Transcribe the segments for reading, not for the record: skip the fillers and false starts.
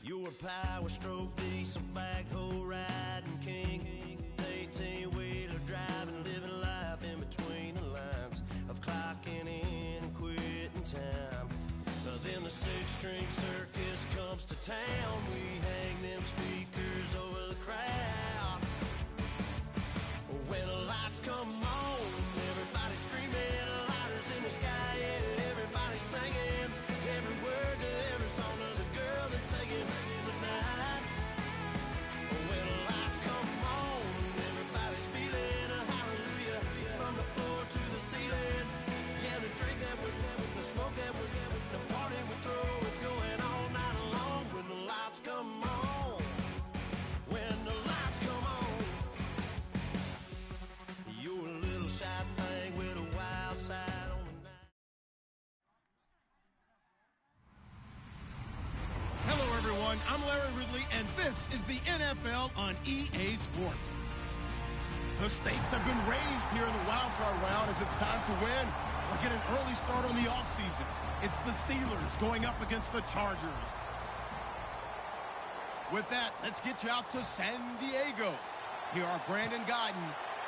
You're a power stroke, diesel backhoe riding king, 18-wheeler driving, living life in between the lines of clocking in and quitting time. Then the six-string circus comes to town. We hang them speakers over the crowd. When the lights come on, everybody screaming, lighters in the sky, yeah, everybody singing every word to every song of the girl that's singing tonight. When the lights come on, everybody's feeling a hallelujah from the floor to the ceiling. Yeah, the drink that we're the smoke that we're the party we throw, it's going all night long. When the lights come on, when the lights come on, you're a little shy thing with a wild side on the night. Hello, everyone. I'm Larry Ridley, and this is the NFL on EA Sports. The stakes have been raised here in the wildcard round as it's time to win or get an early start on the offseason. It's the Steelers going up against the Chargers. With that, let's get you out to San Diego. Here are Brandon Godden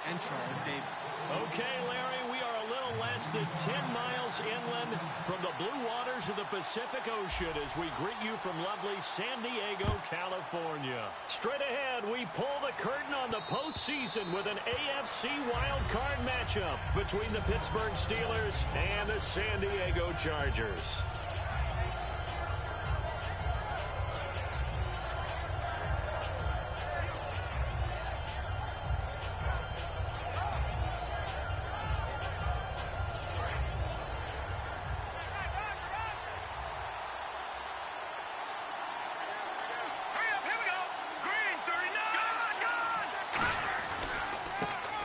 and Charles Davis. Okay, Larry, we are a little less than 10 miles inland from the blue waters of the Pacific Ocean as we greet you from lovely San Diego, California. Straight ahead, we pull the curtain on the postseason with an AFC wildcard matchup between the Pittsburgh Steelers and the San Diego Chargers.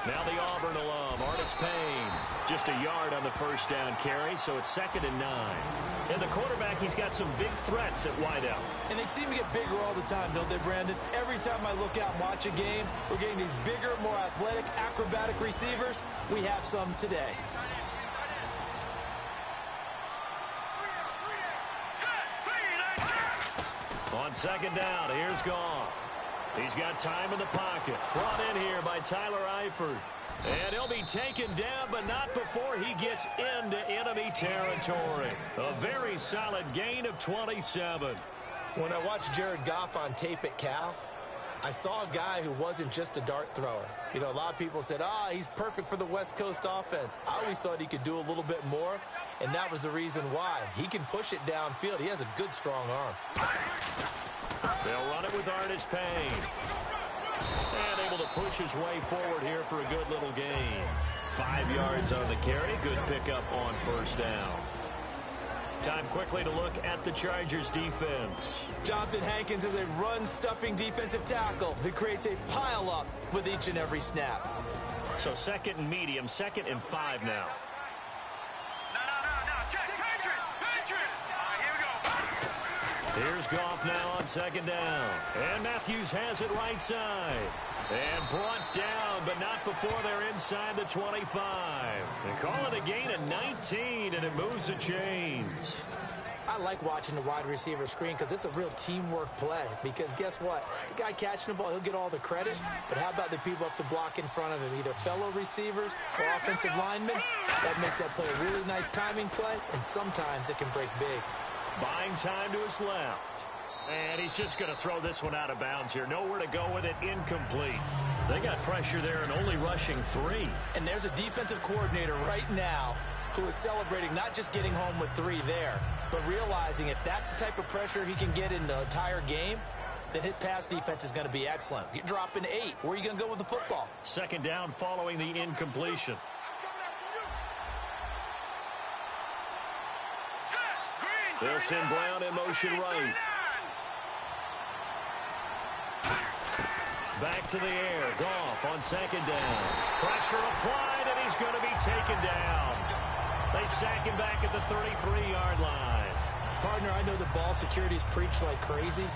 Now the Auburn alum, Payne, just a yard on the first down carry, so it's 2nd and 9. And the quarterback, he's got some big threats at wideout. And they seem to get bigger all the time, don't they, Brandon? Every time I look out and watch a game, we're getting these bigger, more athletic, acrobatic receivers. We have some today. On 2nd down, here's Goff. He's got time in the pocket. Brought in here by Tyler Eifert. And he'll be taken down, but not before he gets into enemy territory. A very solid gain of 27. When I watched Jared Goff on tape at Cal, I saw a guy who wasn't just a dart thrower. You know, a lot of people said, he's perfect for the West Coast offense. I always thought he could do a little bit more, and that was the reason why. He can push it downfield. He has a good, strong arm. They'll run it with Payne. And able to push his way forward here for a good little gain. 5 yards on the carry. Good pickup on first down. Time quickly to look at the Chargers defense. Jonathan Hankins is a run-stuffing defensive tackle who creates a pile-up with each and every snap. So 2nd and medium, 2nd and 5 now. Here's Goff now on 2nd down. And Matthews has it right side. And brought down, but not before they're inside the 25. And call it a gain of 19, and it moves the chains. I like watching the wide receiver screen because it's a real teamwork play. Because guess what? The guy catching the ball, he'll get all the credit. But how about the people up to block in front of him, either fellow receivers or offensive linemen? That makes that play a really nice timing play, and sometimes it can break big. Buying time to his left. And he's just going to throw this one out of bounds here. Nowhere to go with it. Incomplete. They got pressure there and only rushing 3. And there's a defensive coordinator right now who is celebrating not just getting home with 3 there, but realizing if that's the type of pressure he can get in the entire game, then his pass defense is going to be excellent. You're dropping 8. Where are you going to go with the football? 2nd down following the incompletion. They'll send Brown in motion right. Back to the air. Goff on 2nd down. Pressure applied, and he's going to be taken down. They sack him back at the 33-yard line. Partner, I know the ball security's preached like crazy,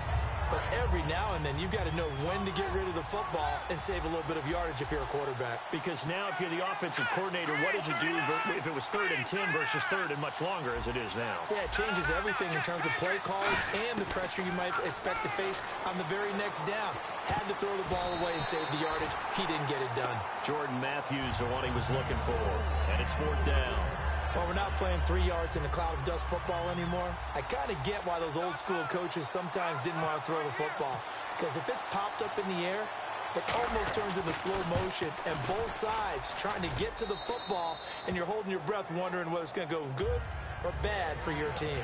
But every now and then, you've got to know when to get rid of the football and save a little bit of yardage if you're a quarterback. Because now if you're the offensive coordinator, what does it do if it was 3rd and 10 versus 3rd and much longer as it is now? Yeah, it changes everything in terms of play calling and the pressure you might expect to face on the very next down. Had to throw the ball away and save the yardage. He didn't get it done. Jordan Matthews, the one he was looking for. And it's 4th down. Well, we're not playing 3 yards in a cloud of dust football anymore. I kind of get why those old school coaches sometimes didn't want to throw the football. Because if it's popped up in the air, it almost turns into slow motion. And both sides trying to get to the football, and you're holding your breath wondering whether it's going to go good or bad for your team.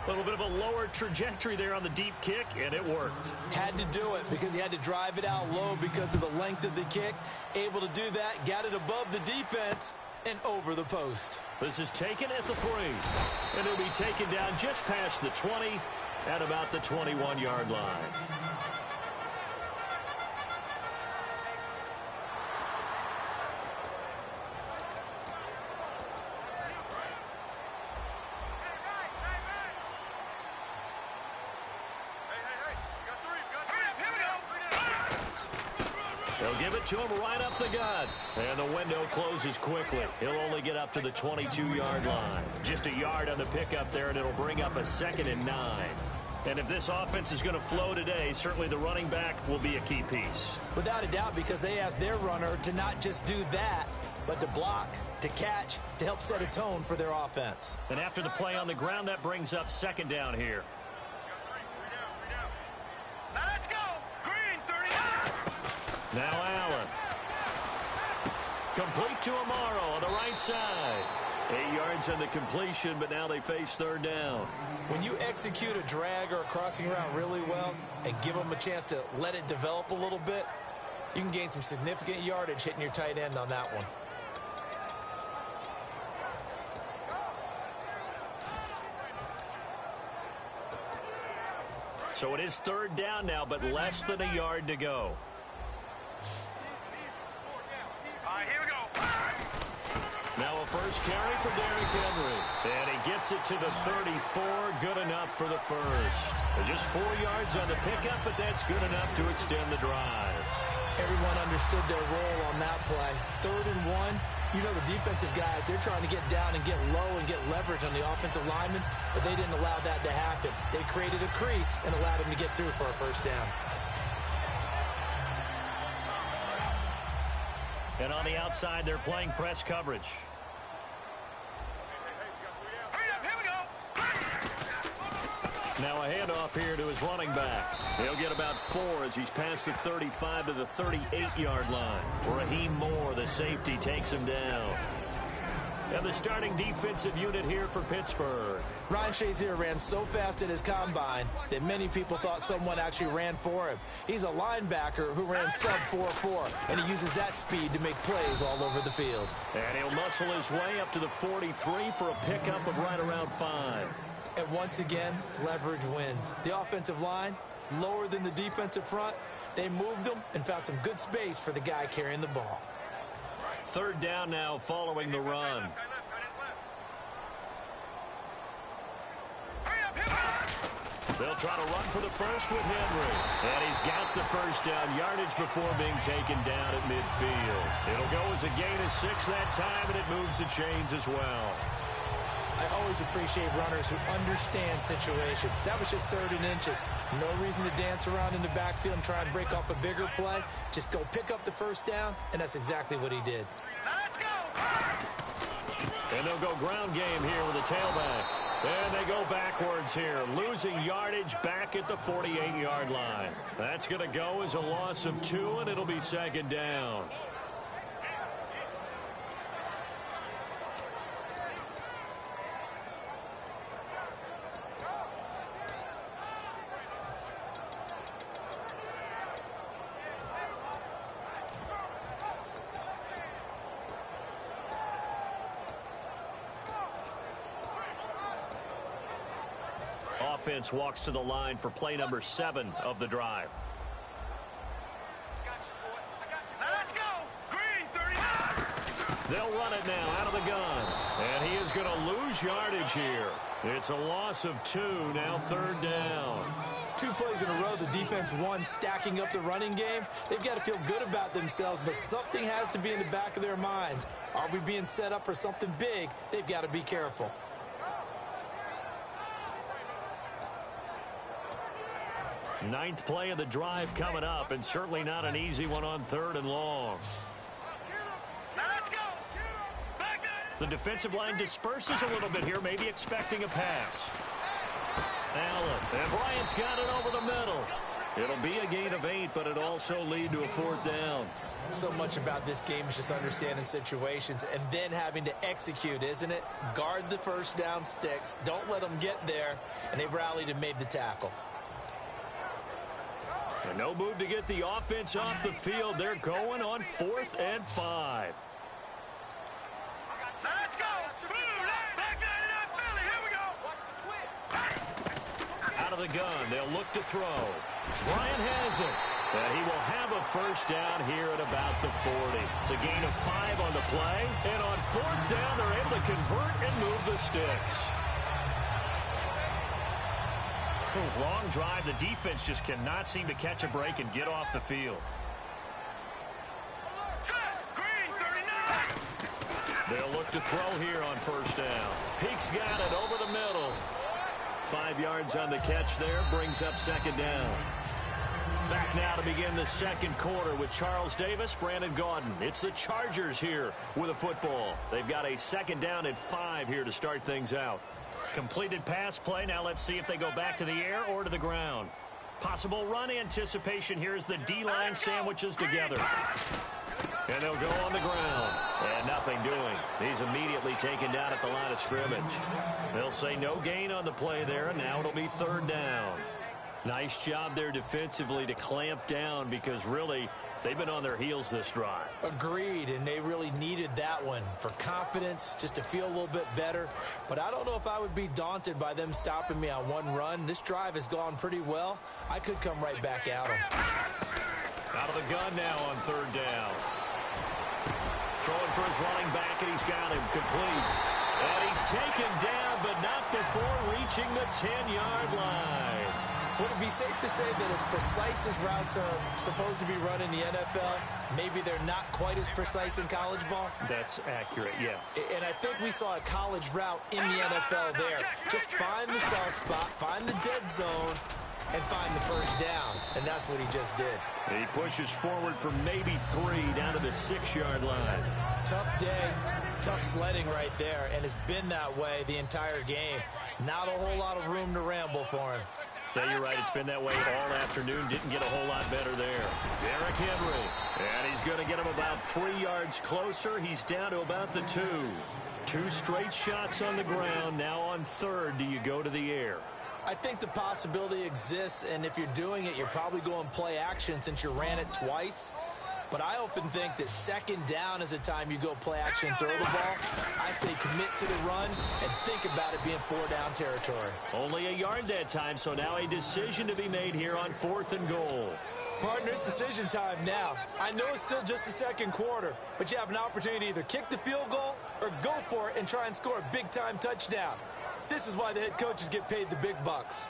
A little bit of a lower trajectory there on the deep kick, and it worked. Had to do it because he had to drive it out low because of the length of the kick. Able to do that, got it above the defense and over the post. This is taken at the 3. And it'll be taken down just past the 20 at about the 21-yard line. They'll give it to him right up the gut. And the window closes quickly. He'll only get up to the 22-yard line. Just a yard on the pickup there, and it'll bring up a 2nd and 9. And if this offense is going to flow today, certainly the running back will be a key piece. Without a doubt, because they asked their runner to not just do that, but to block, to catch, to help set a tone for their offense. And after the play on the ground, that brings up 2nd down here. Let's go! Green, 39! Now Allen. Complete to Amaro on the right side. 8 yards on the completion, but now they face 3rd down. When you execute a drag or a crossing route really well and give them a chance to let it develop a little bit, you can gain some significant yardage hitting your tight end on that one. So it is 3rd down now, but less than a yard to go. All right, here we go. Now a first carry for Derrick Henry. And he gets it to the 34. Good enough for the first. Just 4 yards on the pickup, but that's good enough to extend the drive. Everyone understood their role on that play. 3rd and 1. You know the defensive guys, they're trying to get down and get low and get leverage on the offensive lineman, but they didn't allow that to happen. They created a crease and allowed him to get through for a first down. And on the outside, they're playing press coverage. Hurry up, here we go. Now a handoff here to his running back. He'll get about 4 as he's past the 35 to the 38-yard line. Raheem Moore, the safety, takes him down. And the starting defensive unit here for Pittsburgh. Ryan Shazier ran so fast at his combine that many people thought someone actually ran for him. He's a linebacker who ran sub 4.4, and he uses that speed to make plays all over the field. And he'll muscle his way up to the 43 for a pickup of right around 5. And once again, leverage wins. The offensive line, lower than the defensive front, they moved them and found some good space for the guy carrying the ball. 3rd down now following the run. Hurry up, here we go. They'll try to run for the first with Henry. And he's got the first down yardage before being taken down at midfield. It'll go as a gain of 6 that time, and it moves the chains as well. I always appreciate runners who understand situations. That was just 3rd and inches. No reason to dance around in the backfield and try and break off a bigger play. Just go pick up the first down, and that's exactly what he did. Let's go. And they'll go ground game here with a tailback. And they go backwards here, losing yardage back at the 48-yard line. That's going to go as a loss of 2, and it'll be 2nd down. Offense walks to the line for play number 7 of the drive. Let's go. Green, 39. They'll run it now out of the gun. And he is going to lose yardage here. It's a loss of 2, now 3rd down. 2 plays in a row, the defense won, stacking up the running game. They've got to feel good about themselves, but something has to be in the back of their minds. Are we being set up for something big? They've got to be careful. Ninth play of the drive coming up, and certainly not an easy one on 3rd and long. Now let's go. Back there. The defensive line disperses a little bit here, maybe expecting a pass. Allen, and Bryant's got it over the middle. It'll be a gain of 8, but it also lead to a 4th down. So much about this game is just understanding situations and then having to execute, isn't it? Guard the first down sticks. Don't let them get there. And they rallied and made the tackle. And no move to get the offense off the field. They're going on 4th and 5. Now let's go. Back there, Philly. Here we go. Out of the gun, they'll look to throw. Bryant has it. And he will have a first down here at about the 40. It's a gain of 5 on the play. And on 4th down, they're able to convert and move the sticks. Long drive. The defense just cannot seem to catch a break and get off the field. Green, 39. They'll look to throw here on first down. Peake's got it over the middle. 5 yards on the catch there. Brings up 2nd down. Back now to begin the 2nd quarter with Charles Davis, Brandon Gaudin. It's the Chargers here with a football. They've got a 2nd down and 5 here to start things out. Completed pass play. Now let's see if they go back to the air or to the ground. Possible run anticipation here as the D-line sandwiches together. And they'll go on the ground. And nothing doing. He's immediately taken down at the line of scrimmage. They'll say no gain on the play there, and now it'll be 3rd down. Nice job there defensively to clamp down because really they've been on their heels this drive. Agreed, and they really needed that one for confidence, just to feel a little bit better. But I don't know if I would be daunted by them stopping me on one run. This drive has gone pretty well. I could come right back at them. Out of the gun now on 3rd down. Throwing for his running back, and he's got him complete. And he's taken down, but not before reaching the 10-yard line. Would it be safe to say that as precise as routes are supposed to be run in the NFL, maybe they're not quite as precise in college ball? That's accurate, yeah. And I think we saw a college route in the NFL there. Just find the soft spot, find the dead zone, and find the first down. And that's what he just did. He pushes forward for maybe 3 down to the 6-yard line. Tough day, tough sledding right there, and it's been that way the entire game. Not a whole lot of room to ramble for him. Yeah, you're right. It's been that way all afternoon. Didn't get a whole lot better there. Derrick Henry. And he's going to get him about 3 yards closer. He's down to about the 2. 2 straight shots on the ground. Now on 3rd, do you go to the air? I think the possibility exists, and if you're doing it, you're probably going play action since you ran it twice. But I often think that 2nd down is a time you go play action and throw the ball. I say commit to the run and think about it being 4-down territory. Only a yard that time, so now a decision to be made here on 4th and goal. Partner, it's decision time now. I know it's still just the 2nd quarter, but you have an opportunity to either kick the field goal or go for it and try and score a big-time touchdown. This is why the head coaches get paid the big bucks.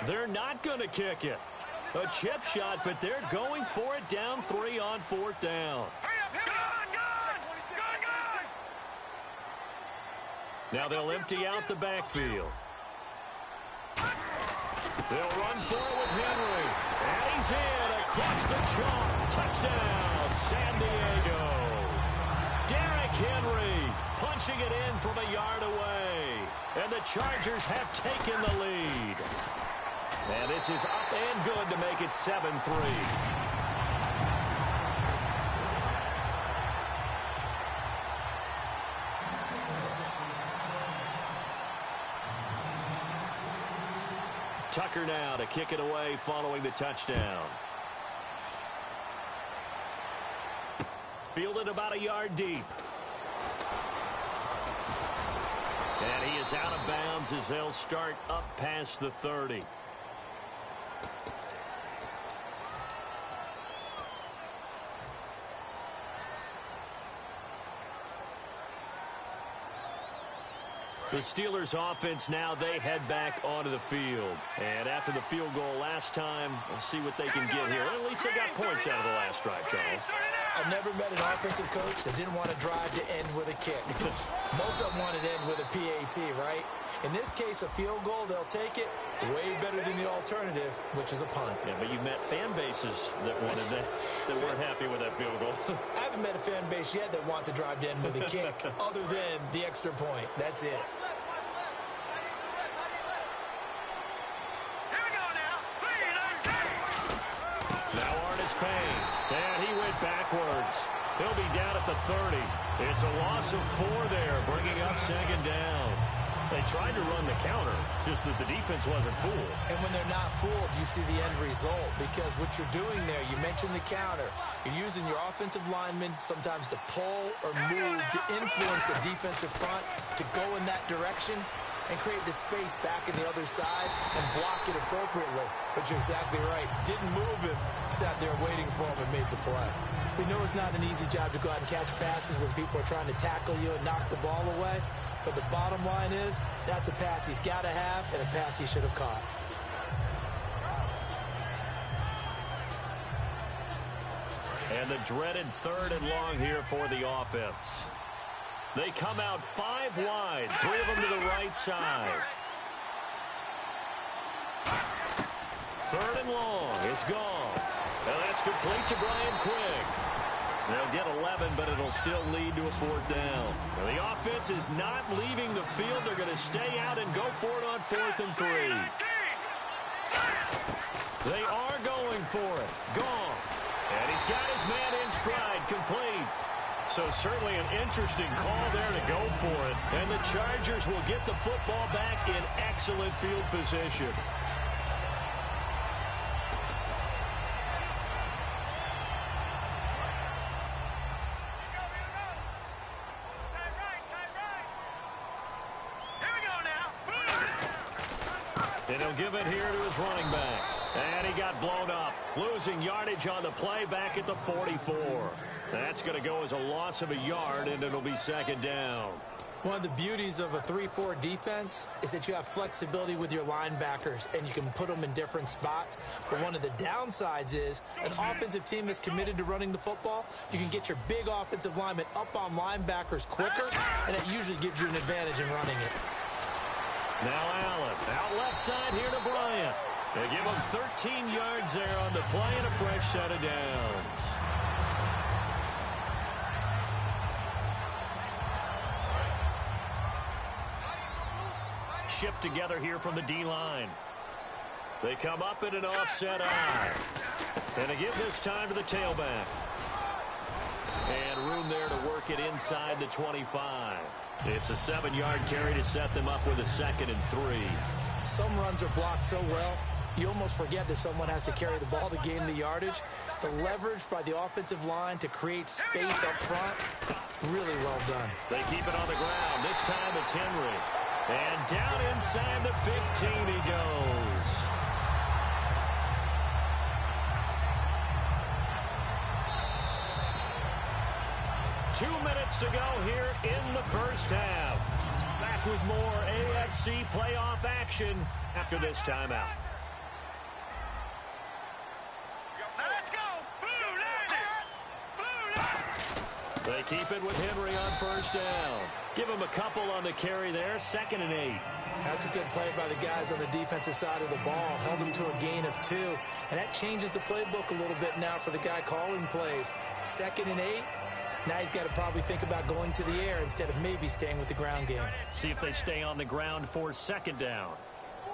They're not going to kick it. A chip shot, but they're going for it down 3 on 4th down. Now they'll empty out the backfield. They'll run for it with Henry. And he's in across the chalk. Touchdown, San Diego. Derrick Henry punching it in from a yard away. And the Chargers have taken the lead. And this is up and good to make it 7-3. Tucker now to kick it away following the touchdown. Fielded about a yard deep. And he is out of bounds as they'll start up past the 30. The Steelers offense now, they head back onto the field. And after the field goal last time, we'll see what they can get here. At least they got points out of the last drive, Charles. I've never met an offensive coach that didn't want to drive to end with a kick. Most of them wanted to end with a PAT, right? In this case, a field goal, they'll take it. Way better than the alternative, which is a punt. Yeah, but you met fan bases that wanted that weren't happy with that field goal. I haven't met a fan base yet that wants to drive to end with a kick, other than the extra point. That's it. Now Artis Payne, and he went backwards. He'll be down at the 30. It's a loss of 4 there, bringing up second down. They tried to run the counter, just that the defense wasn't fooled. And when they're not fooled, you see the end result. Because what you're doing there, you mentioned the counter. You're using your offensive linemen sometimes to pull or move to influence the defensive front to go in that direction and create the space back in the other side and block it appropriately. But you're exactly right. Didn't move him. Sat there waiting for him and made the play. We know it's not an easy job to go out and catch passes when people are trying to tackle you and knock the ball away. But the bottom line is, that's a pass he's got to have and a pass he should have caught. And the dreaded 3rd and long here for the offense. They come out 5 wide, 3 of them to the right side. 3rd and long, it's gone. And that's complete to Brian Quigg. They'll get 11, but it'll still lead to a 4th down. Now, the offense is not leaving the field. They're going to stay out and go for it on 4th and 3. They are going for it. Goff. And he's got his man in stride, complete. So certainly an interesting call there to go for it. And the Chargers will get the football back in excellent field position. And he'll give it here to his running back. And he got blown up. Losing yardage on the play back at the 44. That's going to go as a loss of a yard, and it'll be second down. One of the beauties of a 3-4 defense is that you have flexibility with your linebackers, and you can put them in different spots. But one of the downsides is an offensive team that's committed to running the football. You can get your big offensive linemen up on linebackers quicker, and it usually gives you an advantage in running it. Now Allen, out left side here to Bryant. They give him 13 yards there on the play and a fresh set of downs. Shift together here from the D-line. They come up in an offset eye. And they give this time to the tailback. And room there to work it inside the 25. It's a 7-yard carry to set them up with a 2nd and 3. Some runs are blocked so well, you almost forget that someone has to carry the ball to gain the yardage. The leverage by the offensive line to create space up front, really well done. They keep it on the ground. This time it's Henry. And down inside the 15 he goes. Two minutes to go here in the first half. Back with more AFC playoff action after this timeout. Now let's go. Blue They keep it with Henry on first down. Give him a couple on the carry there. 2nd and 8. That's a good play by the guys on the defensive side of the ball. Held them to a gain of 2. And that changes the playbook a little bit now for the guy calling plays. 2nd and 8. Now he's got to probably think about going to the air instead of maybe staying with the ground game. See if they stay on the ground for 2nd down. All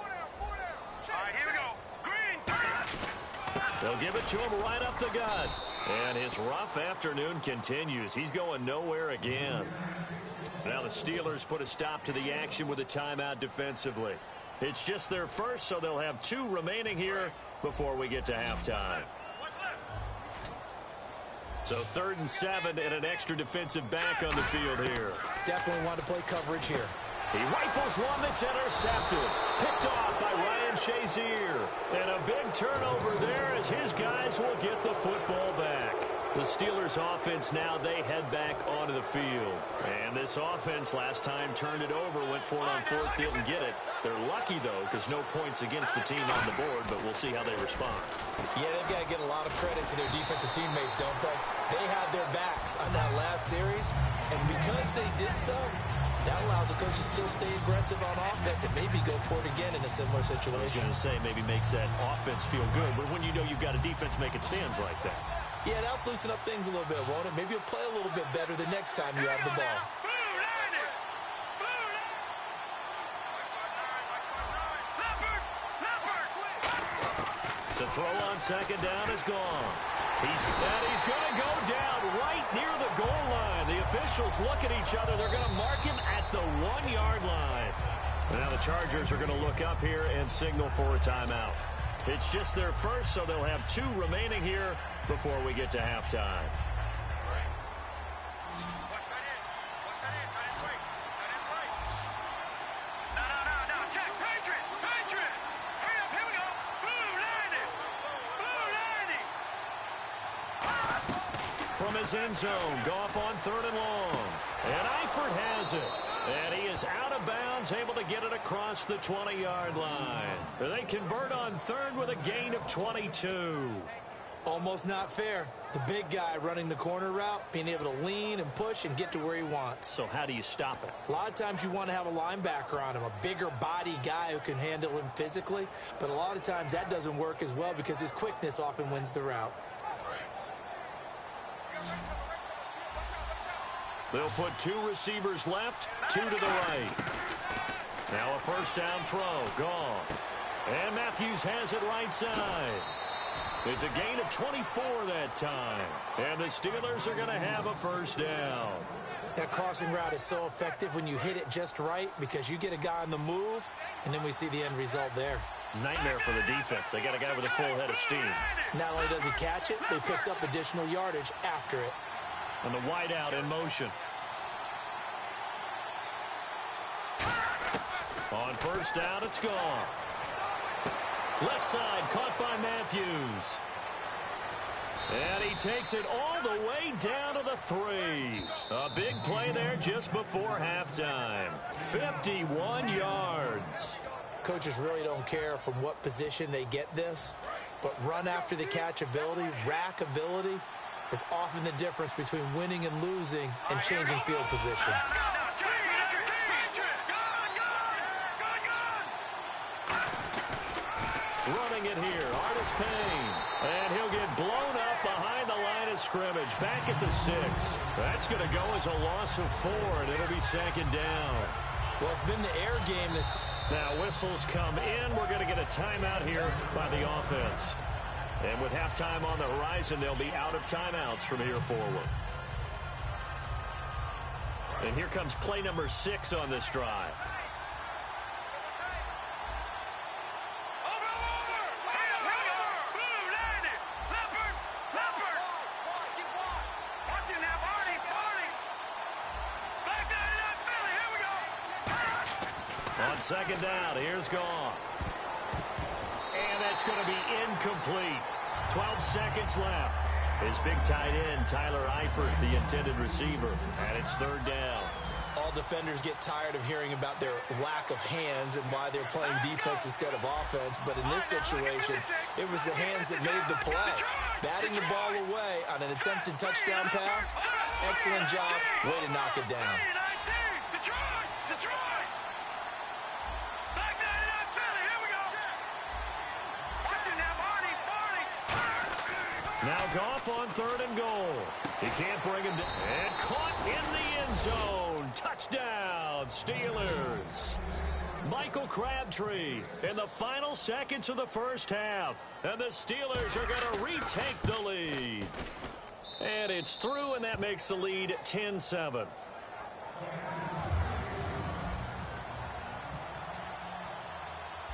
right, here we go. Green. They'll give it to him right up the gut. And his rough afternoon continues. He's going nowhere again. Now the Steelers put a stop to the action with a timeout defensively. It's just their first, so they'll have 2 remaining here before we get to halftime. So 3rd and 7 and an extra defensive back on the field here. Definitely want to play coverage here. He rifles one that's intercepted. Picked off by Ryan Shazier. And a big turnover there as his guys will get the football back. The Steelers offense now, they head back onto the field. And this offense last time turned it over, went for it on fourth, didn't get it. They're lucky, though, because no points against the team on the board, but we'll see how they respond. Yeah, they've got to get a lot of credit to their defensive teammates, don't they? They had their backs on that last series, and because they did so, that allows the coach to still stay aggressive on offense and maybe go for it again in a similar situation. I was going to say, maybe makes that offense feel good, but when you know you've got a defense making stands like that. Yeah, that'll loosen up things a little bit, won't it? Maybe you'll play a little bit better the next time you have the ball. To throw on second down is gone. He's going to go down right near the goal line. The officials look at each other. They're going to mark him at the 1-yard line. And now the Chargers are going to look up here and signal for a timeout. It's just their first, so they'll have 2 remaining here before we get to halftime. From his end zone, Goff on 3rd and long. And Eifert has it. And he is out of bounds, able to get it across the 20-yard line. They convert on 3rd with a gain of 22. Almost not fair. The big guy running the corner route, being able to lean and push and get to where he wants. So how do you stop it? A lot of times you want to have a linebacker on him, a bigger body guy who can handle him physically. But a lot of times that doesn't work as well because his quickness often wins the route. They'll put 2 receivers left, 2 to the right. Now a first down throw, gone. And Matthews has it right side. It's a gain of 24 that time. And the Steelers are going to have a first down. That crossing route is so effective when you hit it just right because you get a guy on the move, and then we see the end result there. Nightmare for the defense. They got a guy with a full head of steam. Not only does he catch it, but he picks up additional yardage after it. And the wideout in motion. On first down, it's gone. Left side, caught by Matthews. And he takes it all the way down to the 3. A big play there just before halftime. 51 yards. Coaches really don't care from what position they get this, but run after the catch ability, rack ability, is often the difference between winning and losing and changing field position. Running it here, Artis Payne. And he'll get blown up behind the line of scrimmage. Back at the 6. That's going to go as a loss of 4, and it'll be second down. Well, it's been the air game this time. Now whistles come in. We're going to get a timeout here by the offense. And with halftime on the horizon, they'll be out of timeouts from here forward. And here comes play number 6 on this drive. On second down, here's Goff. And that's going to be incomplete. 12 seconds left. His big tight end, Tyler Eifert, the intended receiver. And it's 3rd down. All defenders get tired of hearing about their lack of hands and why they're playing defense instead of offense. But in this situation, it was the hands that made the play. Batting the ball away on an attempted touchdown pass. Excellent job. Way to knock it down. Now Goff on 3rd and goal. He can't bring him down. And caught in the end zone. Touchdown, Steelers. Michael Crabtree in the final seconds of the first half. And the Steelers are going to retake the lead. And it's through, and that makes the lead 10-7.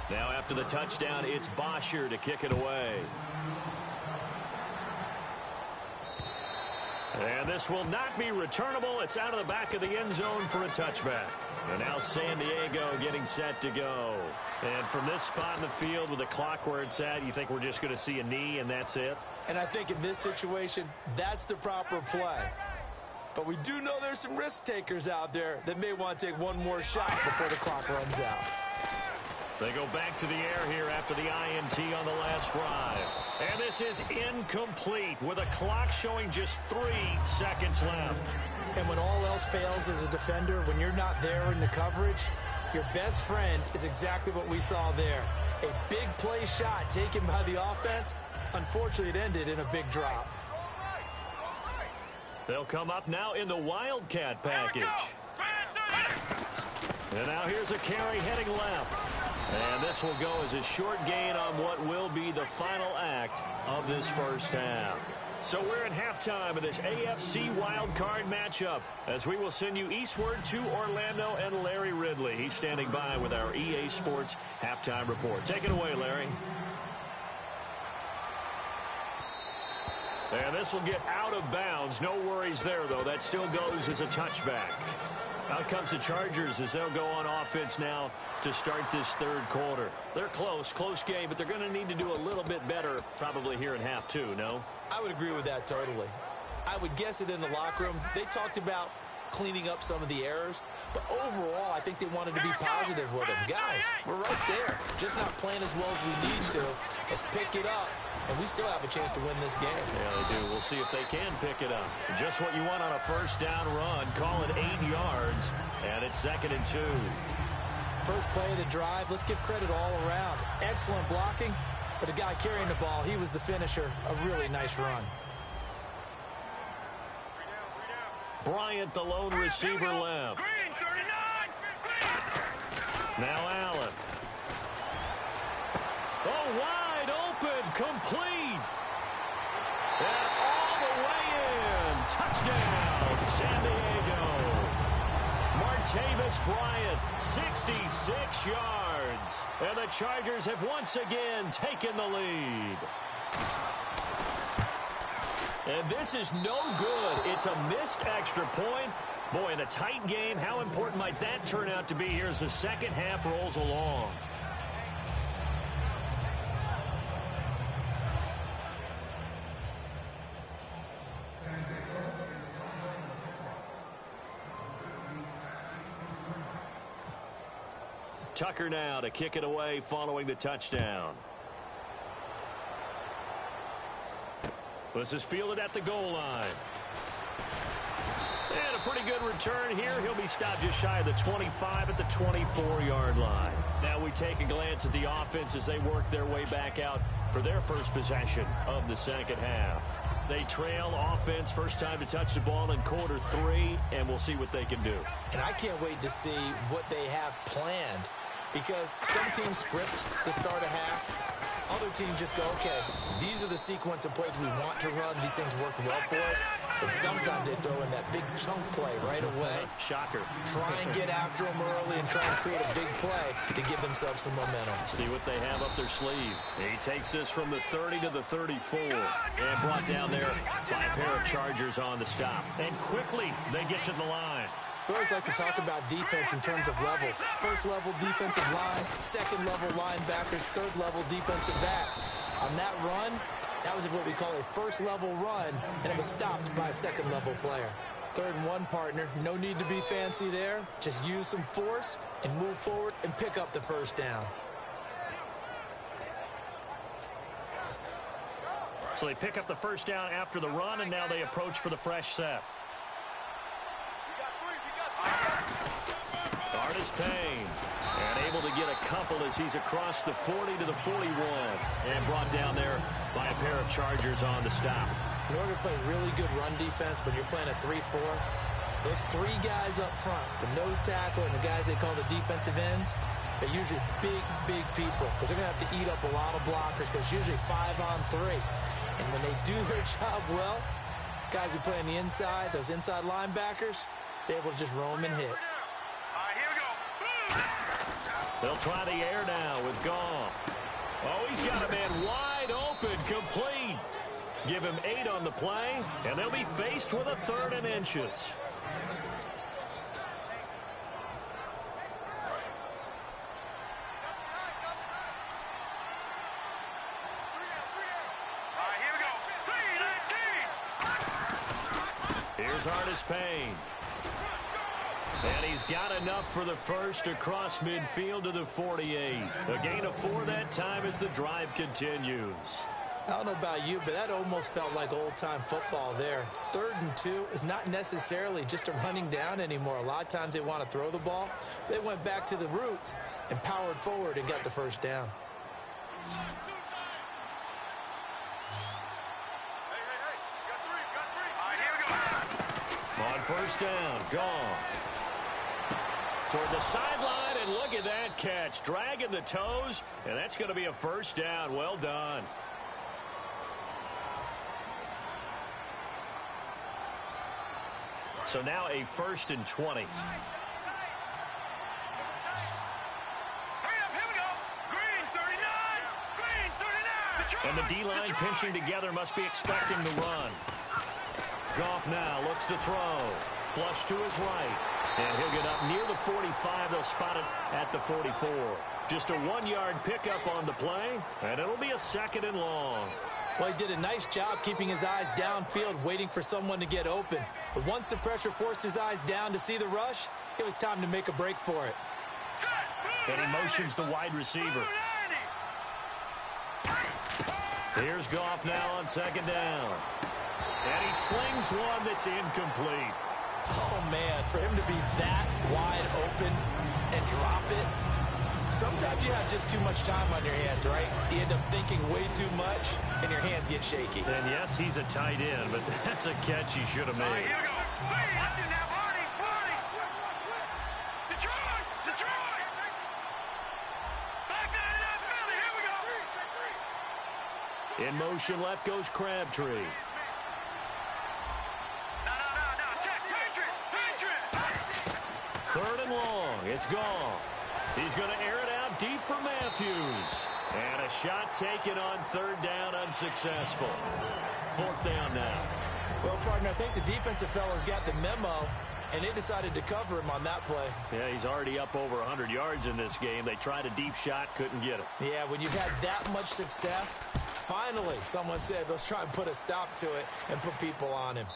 Now after the touchdown, it's Bosher to kick it away. And this will not be returnable. It's out of the back of the end zone for a touchback. And now San Diego getting set to go. And from this spot in the field with the clock where it's at, you think we're just going to see a knee and that's it? And I think in this situation, that's the proper play. But we do know there's some risk takers out there that may want to take one more shot before the clock runs out. They go back to the air here after the INT on the last drive. And this is incomplete with a clock showing just 3 seconds left. And when all else fails as a defender, when you're not there in the coverage, your best friend is exactly what we saw there. A big play shot taken by the offense. Unfortunately, it ended in a big drop. They'll come up now in the Wildcat package. And now here's a carry heading left. And this will go as a short gain on what will be the final act of this first half. So we're at halftime of this AFC wildcard matchup as we will send you eastward to Orlando and Larry Ridley. He's standing by with our EA Sports halftime report. Take it away, Larry. And this will get out of bounds. No worries there, though. That still goes as a touchback. Out comes the Chargers as they'll go on offense now to start this third quarter. They're close game, but they're going to need to do a little bit better probably here in half two, no? I would agree with that totally. I would guess it in the locker room. They talked about cleaning up some of the errors, but overall, I think they wanted to be positive with them. Guys, we're right there. Just not playing as well as we need to. Let's pick it up, and we still have a chance to win this game. Yeah, they do. We'll see if they can pick it up. Just what you want on a first down run. Call it 8 yards, and it's 2nd and 2. First play of the drive, let's give credit all around. Excellent blocking, but the guy carrying the ball, he was the finisher. A really nice run. Bryant, the lone receiver left. Now Allen. Oh, wide open, complete. And all the way in. Touchdown, San Diego. Martavis Bryant, 66 yards. And the Chargers have once again taken the lead. And this is no good. It's a missed extra point. Boy, in a tight game, how important might that turn out to be here as the second half rolls along? Tucker now to kick it away following the touchdown. This is fielded at the goal line. And a pretty good return here. He'll be stopped just shy of the 25 at the 24-yard line. Now we take a glance at the offense as they work their way back out for their first possession of the second half. They trail offense, first time to touch the ball in quarter 3, and we'll see what they can do. And I can't wait to see what they have planned, because some teams script to start a half. Other teams just go, okay, these are the sequence of plays we want to run. These things worked well for us. And sometimes they throw in that big chunk play right away. Shocker. Try and get after them early and try and create a big play to give themselves some momentum. See what they have up their sleeve. He takes this from the 30 to the 34 and brought down there by a pair of Chargers on the stop. And quickly they get to the line. We always like to talk about defense in terms of levels. First level defensive line, second level linebackers, third level defensive backs. On that run, that was what we call a first level run, and it was stopped by a second level player. 3rd and 1, partner. No need to be fancy there. Just use some force and move forward and pick up the first down. So they pick up the first down after the run, and now they approach for the fresh set. Artis Payne, and able to get a couple as he's across the 40 to the 41, and brought down there by a pair of Chargers on the stop. In order to play really good run defense when you're playing a 3-4, those 3 guys up front, the nose tackle and the guys they call the defensive ends, they're usually big people, because they're going to have to eat up a lot of blockers, because usually 5 on 3. And when they do their job well, guys who play on the inside, those inside linebackers, they're able to just roam and hit. They'll try the air now with Goff. Oh, he's got a man wide open, complete. Give him 8 on the play, and they'll be faced with a 3rd and inches. Here's Artis Payne. And he's got enough for the first across midfield to the 48. A gain of 4 that time as the drive continues. I don't know about you, but that almost felt like old-time football there. 3rd and 2 is not necessarily just a running down anymore. A lot of times they want to throw the ball. They went back to the roots and powered forward and got the first down. On first down, gone. Toward the sideline, and look at that catch. Dragging the toes, and that's going to be a first down. Well done. So now a 1st and 20. And the D-line pinching together must be expecting the run. Goff now looks to throw. Flush to his right. And he'll get up near the 45. They'll spot it at the 44. Just a 1-yard pickup on the play, and it'll be a 2nd and long. Well, he did a nice job keeping his eyes downfield, waiting for someone to get open. But once the pressure forced his eyes down to see the rush, it was time to make a break for it. And he motions the wide receiver. Here's Goff now on 2nd down. And he slings one that's incomplete. Oh, man, for him to be that wide open and drop it. Sometimes you have just too much time on your hands, right? You end up thinking way too much, and your hands get shaky. And yes, he's a tight end, but that's a catch he should have made. All right, here we go. Watch it now, Barney. Detroit. Back out of that Philly. Here we go. In motion, left goes Crabtree. No. Check. Patriot. 3rd and long. It's gone. He's going to air it out deep for Matthews. And a shot taken on 3rd down, unsuccessful. 4th down now. Well, partner, I think the defensive fellas got the memo, and they decided to cover him on that play. Yeah, he's already up over 100 yards in this game. They tried a deep shot, couldn't get him. Yeah, when you've had that much success, finally, someone said, let's try and put a stop to it and put people on him.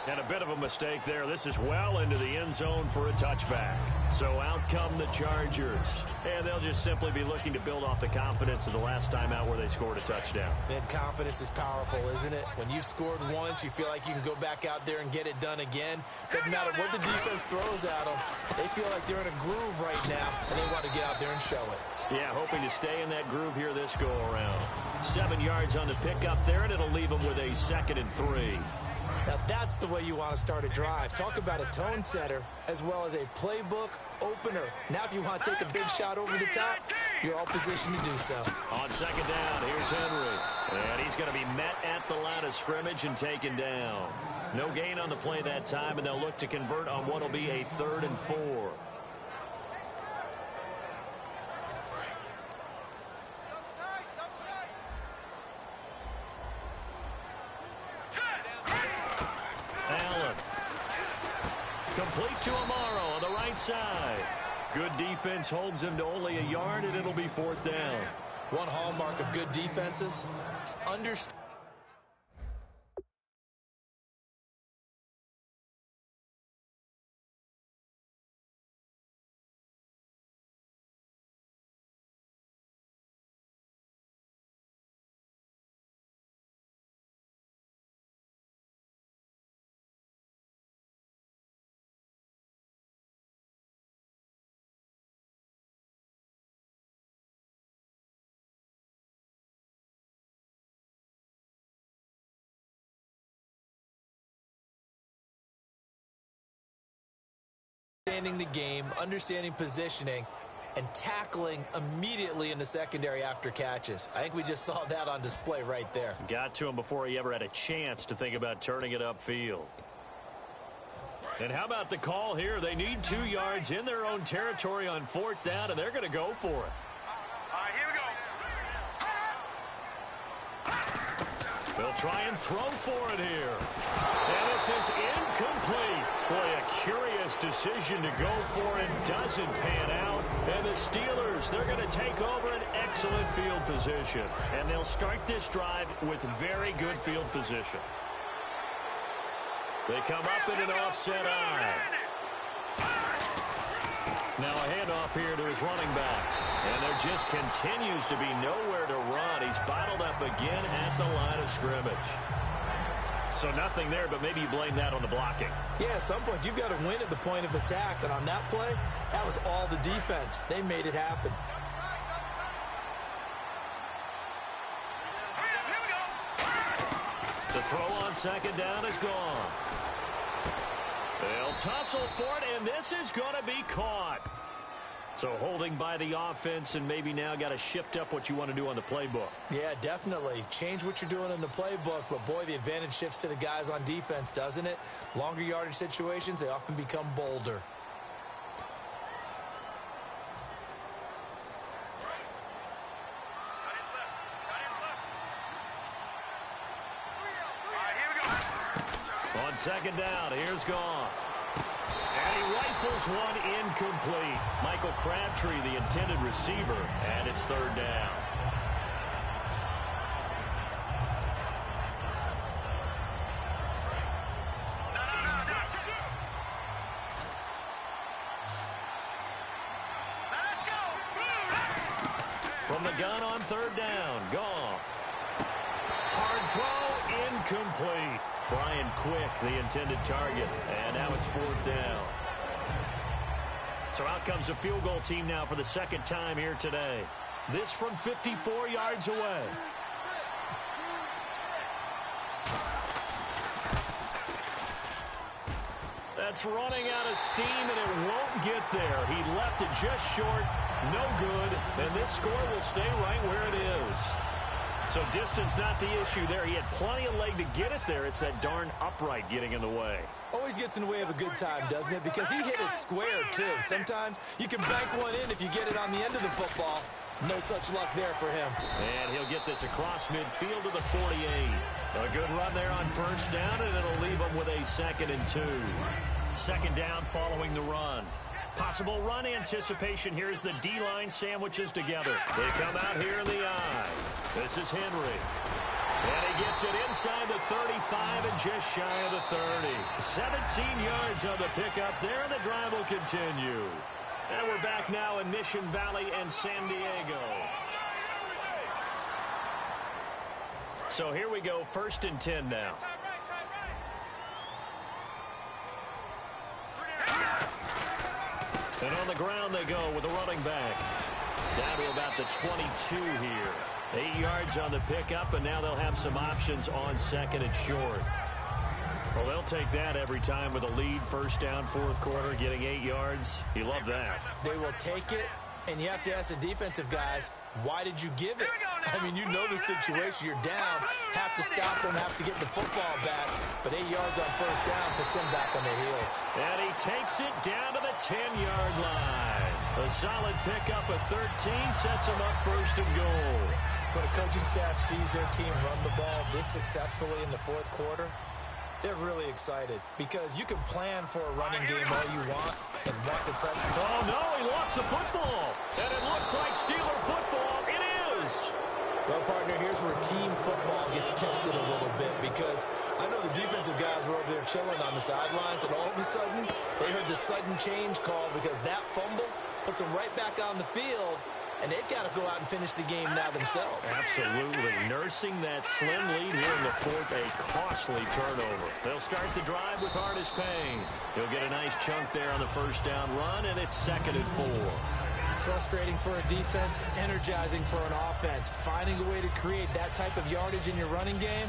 And a bit of a mistake there. This is well into the end zone for a touchback. So out come the Chargers. And they'll just simply be looking to build off the confidence of the last time out where they scored a touchdown. And confidence is powerful, isn't it? When you've scored once, you feel like you can go back out there and get it done again. Doesn't matter what the defense throws at them. They feel like they're in a groove right now, and they want to get out there and show it. Yeah, hoping to stay in that groove here this go-around. 7 yards on the pickup there, and it'll leave them with a 2nd and 3. Now, that's the way you want to start a drive. Talk about a tone setter as well as a playbook opener. Now, if you want to take a big shot over the top, you're all positioned to do so. On 2nd down, here's Henry. And he's going to be met at the line of scrimmage and taken down. No gain on the play that time, and they'll look to convert on what will be a 3rd and 4. Complete to Amaro on the right side. Good defense holds him to only a yard, and it'll be 4th down. One hallmark of good defenses is understanding. Understanding the game, understanding positioning, and tackling immediately in the secondary after catches. I think we just saw that on display right there. Got to him before he ever had a chance to think about turning it upfield. And how about the call here? They need 2 yards in their own territory on 4th down, and they're going to go for it. All right, here we go. They'll They'll try and throw for it here. And this is incomplete. Boy, a curious decision to go for it. Doesn't pan out. And the Steelers, they're going to take over an excellent field position. And they'll start this drive with very good field position. They come up in an offset eye. Now a handoff here to his running back. And there just continues to be nowhere to run. He's bottled up again at the line of scrimmage. So nothing there, but maybe you blame that on the blocking. Yeah, at some point you've got to win at the point of attack. And on that play, that was all the defense. They made it happen. To throw on second down is gone. They'll tussle for it, and this is going to be caught. So holding by the offense, and maybe now got to shift up what you want to do on the playbook. Yeah, definitely. Change what you're doing in the playbook, but boy, the advantage shifts to the guys on defense, doesn't it? Longer yardage situations, they often become bolder. On second down, here's Goff. And he rifles one incomplete. Michael Crabtree, the intended receiver, and it's third down. From the gun on third down, Goff. Hard throw, incomplete. Brian Quick, the intended target, and now it's fourth down. So out comes a field goal team now for the second time here today. This from 54 yards away. That's running out of steam, and it won't get there. He left it just short, no good, and this score will stay right where it is. So distance not the issue there. He had plenty of leg to get it there. It's that darn upright getting in the way. Always gets in the way of a good time, doesn't it? Because he hit it square, too. Sometimes you can bank one in if you get it on the end of the football. No such luck there for him. And he'll get this across midfield to the 48. A good run there on first down, and it'll leave him with a 2nd and 2. Second down following the run. Possible run anticipation here as the D-line sandwiches together. They come out here in the eye. This is Henry. And he gets it inside the 35 and just shy of the 30. 17 yards on the pickup there, and the drive will continue. And we're back now in Mission Valley and San Diego. So here we go, 1st and 10 now. And on the ground they go with the running back. Down to about the 22 here. 8 yards on the pickup, and now they'll have some options on 2nd and short. Well, they'll take that every time with a lead. First down, 4th quarter, getting 8 yards. You love that. They will take it, and you have to ask the defensive guys, why did you give it? I mean, you know the situation. You're down, have to stop them, have to get the football back. But 8 yards on first down puts them back on their heels. And he takes it down to the 10-yard line. A solid pickup of 13 sets him up 1st and goal. When a coaching staff sees their team run the ball this successfully in the 4th quarter, they're really excited because you can plan for a running game all you want and want to press the ball. Oh, no, he lost the football. And it looks like Steeler football. It is. Well, partner, here's where team football gets tested a little bit because I know the defensive guys were over there chilling on the sidelines, and all of a sudden they heard the sudden change call because that fumble puts them right back on the field, and they've got to go out and finish the game now themselves. Absolutely. Nursing that slim lead here in the 4th, a costly turnover. They'll start the drive with Artis Payne. He'll get a nice chunk there on the first down run, and it's 2nd and 4. Frustrating for a defense, energizing for an offense. Finding a way to create that type of yardage in your running game,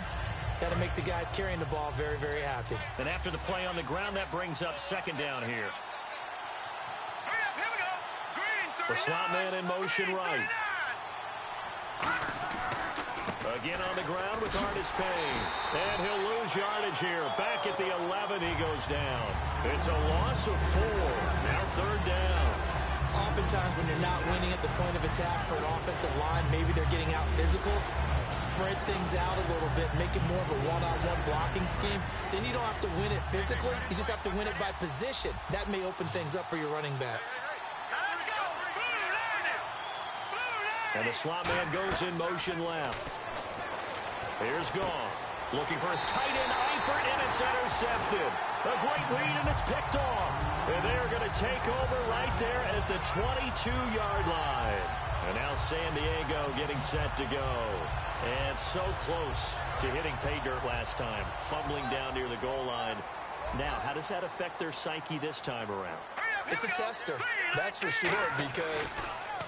that'll make the guys carrying the ball very, very happy. And after the play on the ground, that brings up 2nd down here. The slot man in motion right. Again on the ground with Artis Payne. And he'll lose yardage here. Back at the 11, he goes down. It's a loss of 4. Now 3rd down. Oftentimes when you're not winning at the point of attack for an offensive line, maybe they're getting out physical, spread things out a little bit, make it more of a one-on-one blocking scheme. Then you don't have to win it physically. You just have to win it by position. That may open things up for your running backs. Let's go. And the slot man goes in motion left. Here's Goff. Looking for his tight end, Eifert, and it's intercepted. A great read, and it's picked off. And they're going to take over right there at the 22-yard line. And now San Diego getting set to go. And so close to hitting pay dirt last time, fumbling down near the goal line. Now, how does that affect their psyche this time around? It's a tester, that's for sure, because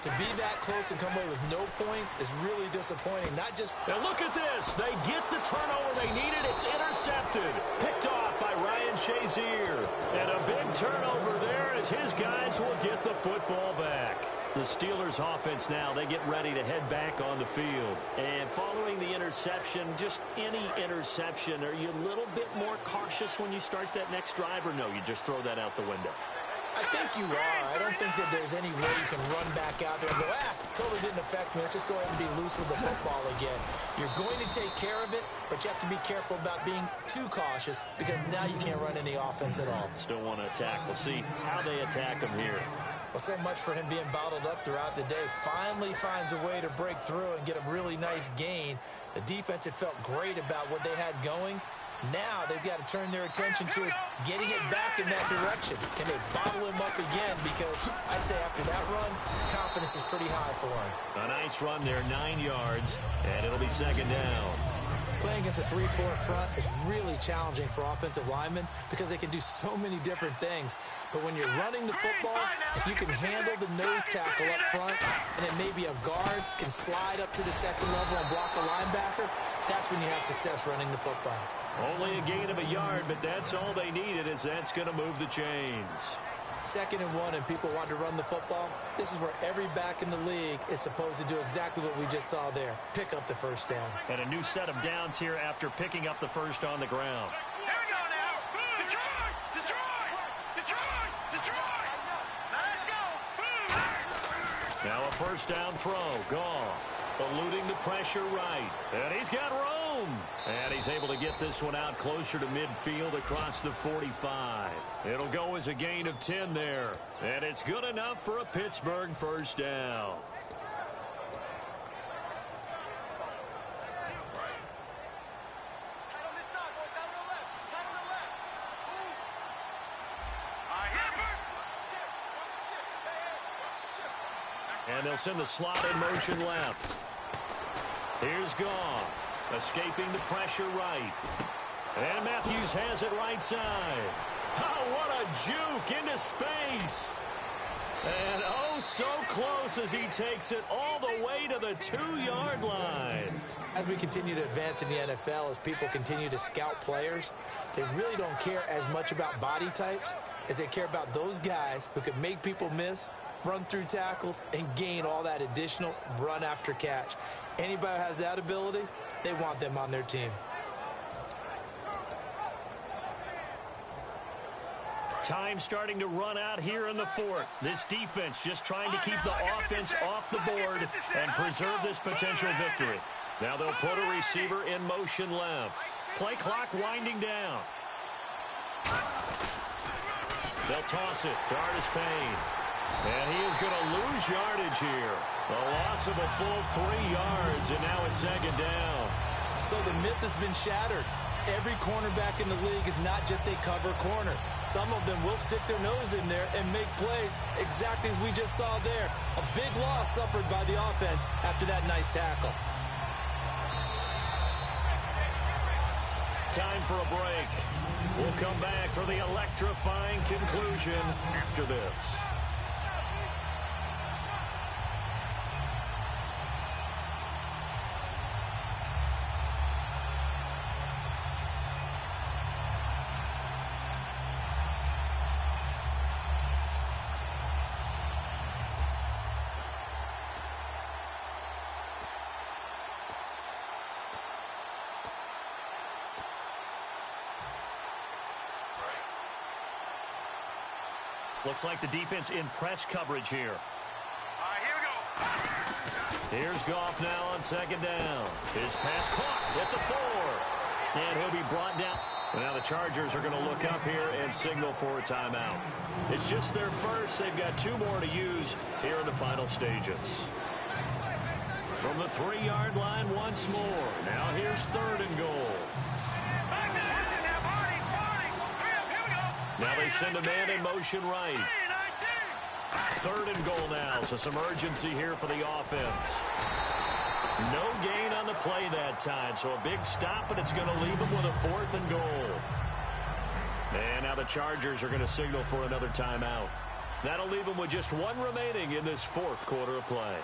to be that close and come away with no points is really disappointing. Not just... And look at this. They get the turnover they needed. It's intercepted. Picked off by Ryan Shazier. And a big turnover there as his guys will get the football back. The Steelers offense now, they get ready to head back on the field. And following the interception, just any interception, are you a little bit more cautious when you start that next drive, or no, you just throw that out the window? I think you are. I don't think that there's any way you can run back out there and go, totally didn't affect me. Let's just go ahead and be loose with the football again. You're going to take care of it, but you have to be careful about being too cautious because now you can't run any offense at all. Still want to attack. We'll see how they attack him here. Well, so much for him being bottled up throughout the day. Finally finds a way to break through and get a really nice gain. The defense had felt great about what they had going. Now they've got to turn their attention to getting it back in that direction. Can they bottle him up again? Because I'd say after that run, confidence is pretty high for him. A nice run there, 9 yards, and it'll be second down. Playing against a 3-4 front is really challenging for offensive linemen because they can do so many different things. But when you're running the football, if you can handle the nose tackle up front and then maybe a guard can slide up to the second level and block a linebacker, that's when you have success running the football. Only a gain of a yard, but that's all they needed, as that's going to move the chains. 2nd and 1 and people want to run the football. This is where every back in the league is supposed to do exactly what we just saw there. Pick up the first down. And a new set of downs here after picking up the first on the ground. Here we go now. Detroit! Let's go. Now a first down throw. Goff eluding the pressure right. And he's got room. And he's able to get this one out closer to midfield across the 45. It'll go as a gain of 10 there. And it's good enough for a Pittsburgh first down. And they'll send the slot in motion left. Here's Goff, escaping the pressure right. And Matthews has it right side. Oh, what a juke into space. And oh, so close as he takes it all the way to the 2-yard line. As we continue to advance in the NFL, as people continue to scout players, they really don't care as much about body types as they care about those guys who can make people miss, run through tackles, and gain all that additional run after catch. Anybody who has that ability, they want them on their team. Time starting to run out here in the 4th. This defense just trying to keep the offense off the board and preserve this potential victory. Now they'll put a receiver in motion left. Play clock winding down. They'll toss it to Artis Payne. And he is going to lose yardage here. A loss of a full 3 yards, and now it's second down. So the myth has been shattered. Every cornerback in the league is not just a cover corner. Some of them will stick their nose in there and make plays exactly as we just saw there. A big loss suffered by the offense after that nice tackle. Time for a break. We'll come back for the electrifying conclusion after this. Looks like the defense in press coverage here. All right, here we go. Here's Goff now on second down. His pass caught at the 4. And he'll be brought down. Well, now the Chargers are going to look up here and signal for a timeout. It's just their first. They've got 2 more to use here in the final stages. From the 3-yard line once more. Now here's 3rd and goal. Now they send a man in motion right. 3rd and goal now, so some urgency here for the offense. No gain on the play that time, so a big stop, but it's going to leave them with a 4th and goal. And now the Chargers are going to signal for another timeout. That'll leave them with just 1 remaining in this 4th quarter of play.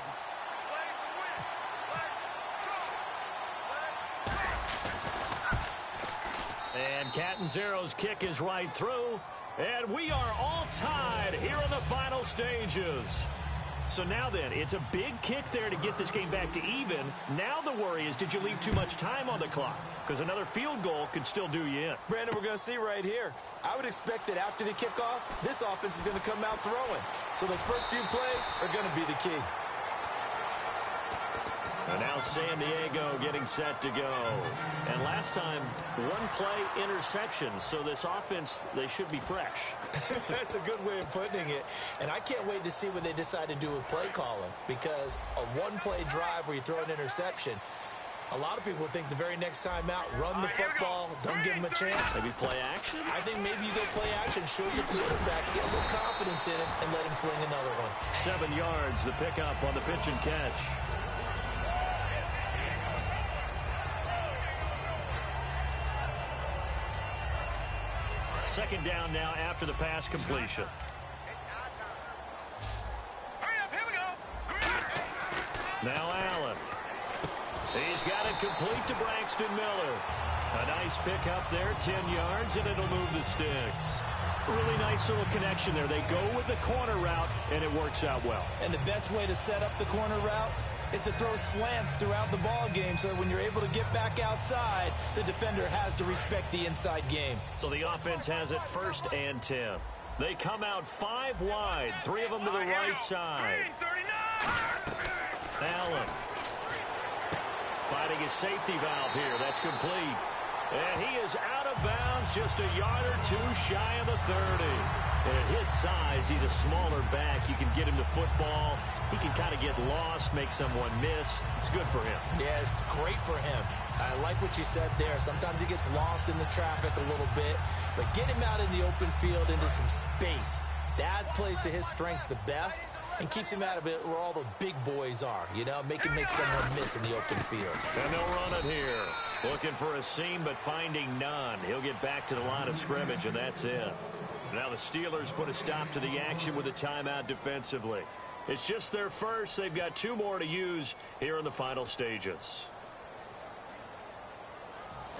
And Catanzaro's kick is right through. And we are all tied here in the final stages. So now then, it's a big kick there to get this game back to even. Now the worry is, did you leave too much time on the clock? Because another field goal could still do you in. Brandon, we're going to see right here. I would expect that after the kickoff, this offense is going to come out throwing. So those first few plays are going to be the key. And now San Diego getting set to go. And last time, 1 play interception. So this offense, they should be fresh. That's a good way of putting it. And I can't wait to see what they decide to do with play calling. Because a 1-play drive where you throw an interception, a lot of people think the very next time out, run the football, don't give them a chance. Maybe play action? I think maybe you go play action, show your quarterback, get a little confidence in it, and let him fling another one. 7 yards, the pickup on the pitch and catch. Second down now after the pass completion. Hurry up, here we go. Now Allen. He's got it complete to Braxton Miller. A nice pickup there, 10 yards, and it'll move the sticks. Really nice little connection there. They go with the corner route, and it works out well. And the best way to set up the corner route is to throw slants throughout the ball game so that when you're able to get back outside, the defender has to respect the inside game. So the offense has it 1st and 10. They come out 5 wide, 3 of them to the right side. 39. Allen fighting his safety valve here. That's complete. And he is out of bounds, just a yard or 2 shy of the 30. And at his size, he's a smaller back. You can get him to football. He can kind of get lost, make someone miss. It's good for him. Yeah, it's great for him. I like what you said there. Sometimes he gets lost in the traffic a little bit, but get him out in the open field into some space. That plays to his strengths the best and keeps him out of it where all the big boys are, you know, make someone miss in the open field. And they'll run it here. Looking for a seam, but finding none. He'll get back to the line of scrimmage, and that's it. Now the Steelers put a stop to the action with a timeout defensively. It's just their first. They've got 2 more to use here in the final stages.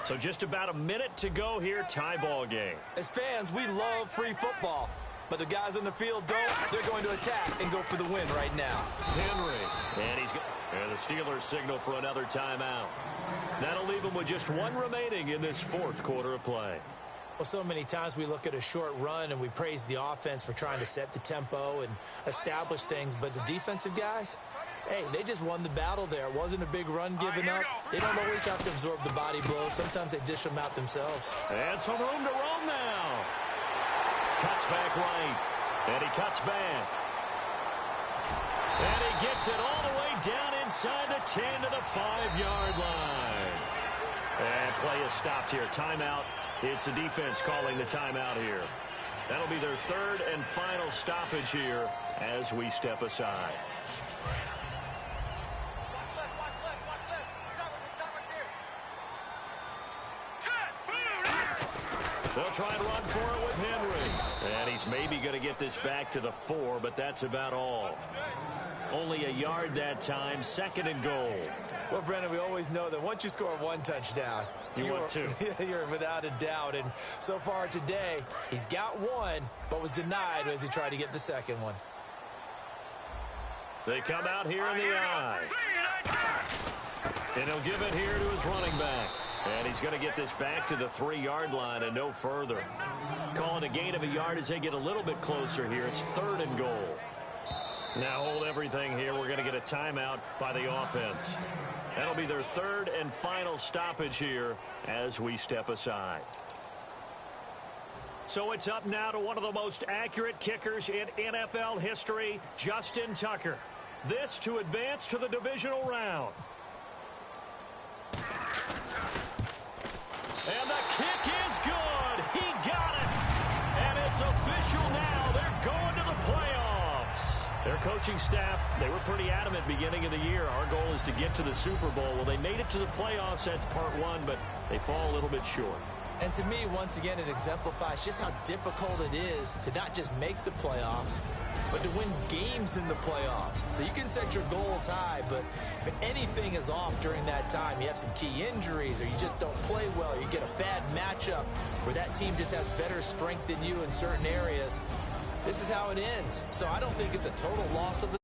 So just about a minute to go here, tie ball game. As fans, we love free football. But the guys on the field don't. They're going to attack and go for the win right now. Henry. And the Steelers signal for another timeout. That'll leave them with just 1 remaining in this 4th quarter of play. Well, so many times we look at a short run and we praise the offense for trying to set the tempo and establish things. But the defensive guys, hey, they just won the battle there. It wasn't a big run given up. They don't always have to absorb the body blows. Sometimes they dish them out themselves. And some room to roam now. Cuts back right. And he cuts back. And he gets it all the way down inside the 10 to the 5-yard line. And play is stopped here. Timeout. It's the defense calling the timeout here. That'll be their 3rd and final stoppage here as we step aside. They'll try and run for it with Henry. And he's maybe going to get this back to the 4, but that's about all. Only a yard that time, 2nd and goal. Well, Brennan, we always know that once you score 1 touchdown, you want 2. You're without a doubt. And so far today, he's got 1, but was denied as he tried to get the 2nd one. They come out here in the eye. And he'll give it here to his running back. And he's going to get this back to the 3-yard line and no further. Calling a gain of a yard as they get a little bit closer here. It's 3rd and goal. Now hold everything here. We're going to get a timeout by the offense. That'll be their 3rd and final stoppage here as we step aside. So it's up now to one of the most accurate kickers in NFL history, Justin Tucker. This to advance to the divisional round. And the kick is good. He got it. And it's official now. They're going to the playoffs. Their coaching staff, they were pretty adamant beginning of the year. Our goal is to get to the Super Bowl. Well, they made it to the playoffs. That's part 1, but they fall a little bit short. And to me, once again, it exemplifies just how difficult it is to not just make the playoffs, but to win games in the playoffs. So you can set your goals high, but if anything is off during that time, you have some key injuries or you just don't play well, you get a bad matchup where that team just has better strength than you in certain areas, this is how it ends. So I don't think it's a total loss of the